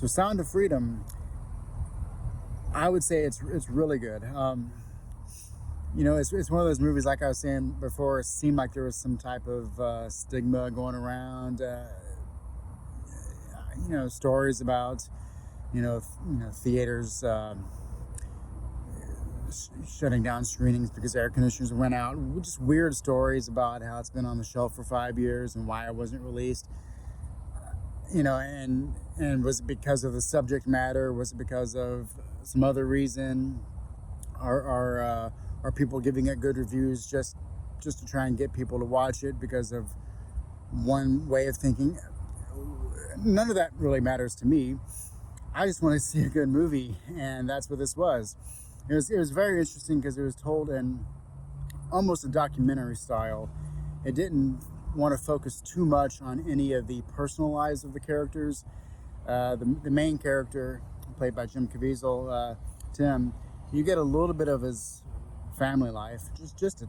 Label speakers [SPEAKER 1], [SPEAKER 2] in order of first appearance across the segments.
[SPEAKER 1] So Sound of Freedom, I would say it's really good. It's one of those movies, like I was saying before, it seemed like there was some type of stigma going around. Stories about theaters shutting down screenings because air conditioners went out. Just weird stories about how it's been on the shelf for 5 years and why it wasn't released. And was it because of the subject matter? Was it because of some other reason? Are people giving it good reviews just to try and get people to watch it because of one way of thinking? None of that really matters to me. I just want to see a good movie, and that's what this was. It was very interesting because it was told in almost a documentary style. It didn't want to focus too much on any of the personal lives of the characters. The main character, played by Jim Caviezel, Tim, you get a little bit of his family life, just a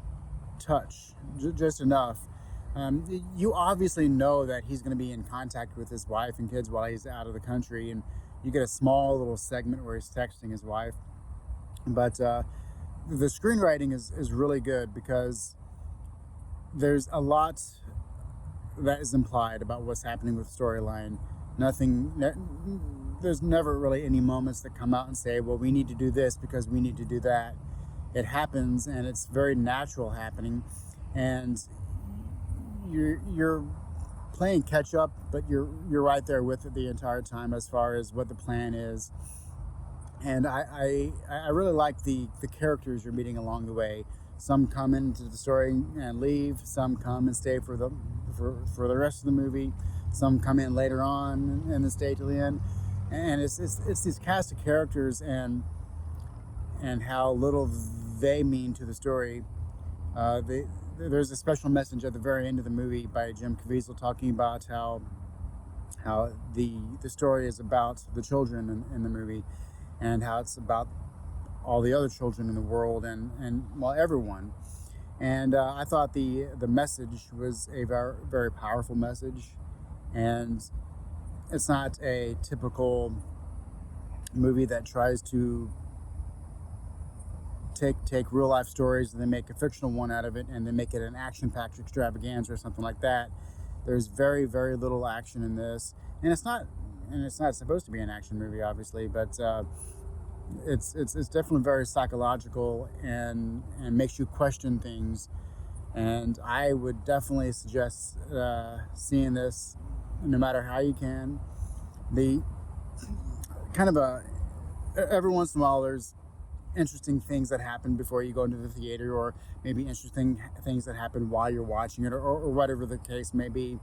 [SPEAKER 1] touch, just enough. You obviously know that he's going to be in contact with his wife and kids while he's out of the country, and you get a small little segment where he's texting his wife. But the screenwriting is really good because there's a lot that is implied about what's happening with the storyline. There's never really any moments that come out and say, well, we need to do this because we need to do that. It happens, and it's very natural happening, and you're playing catch up, but you're right there with it the entire time as far as what the plan is. And I really like the characters you're meeting along the way. Some come into the story and leave. Some come and stay for the rest of the movie. Some come in later on and then stay till the end. And it's these cast of characters and how little they mean to the story. There's a special message at the very end of the movie by Jim Caviezel talking about how the story is about the children in the movie, and how it's about all the other children in the world and everyone. And I thought the message was a very, very powerful message, and it's not a typical movie that tries to take real life stories and then make a fictional one out of it and then make it an action-packed extravaganza or something like that. There's very, very little action in this, and it's not supposed to be an action movie, obviously, but it's definitely very psychological and makes you question things. And I would definitely suggest seeing this, no matter how you can. The kind of every once in a while there's interesting things that happen before you go into the theater, or maybe interesting things that happen while you're watching it, or whatever the case may be.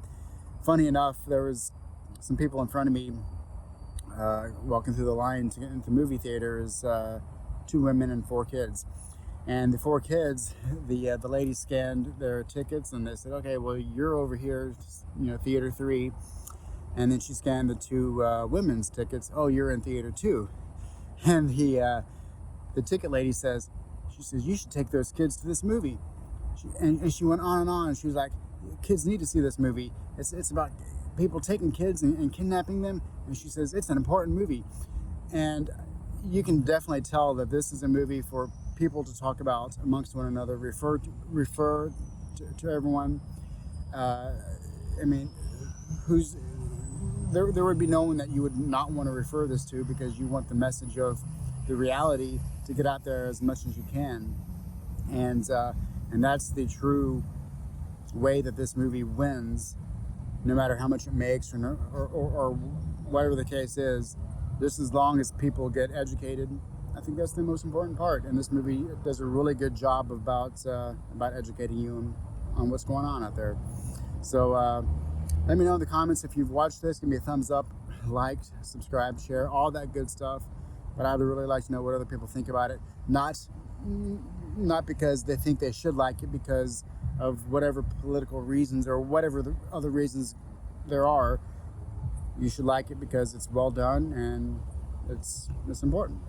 [SPEAKER 1] Funny enough, there was some people in front of me walking through the line to get into the movie theater. Is 2 women and 4 kids. And the 4 kids, the lady scanned their tickets and they said, okay, well, you're over here, theater 3. And then she scanned the 2 women's tickets. Oh, you're in theater 2. And the ticket lady says, you should take those kids to this movie. And she went on and on. She was like, kids need to see this movie. It's about people taking kids and kidnapping them. And she says, it's an important movie. And you can definitely tell that this is a movie for people to talk about amongst one another, refer to everyone. There would be no one that you would not want to refer this to, because you want the message of the reality to get out there as much as you can. And that's the true way that this movie wins, no matter how much it makes or whatever the case is. Just as long as people get educated, I think that's the most important part. And this movie does a really good job about educating you on what's going on out there. So let me know in the comments if you've watched this. Give me a thumbs up, liked, subscribe, share, all that good stuff. But I'd really like to know what other people think about it. Not because they think they should like it, because of whatever political reasons or whatever the other reasons there are. You should like it because it's well done and it's important.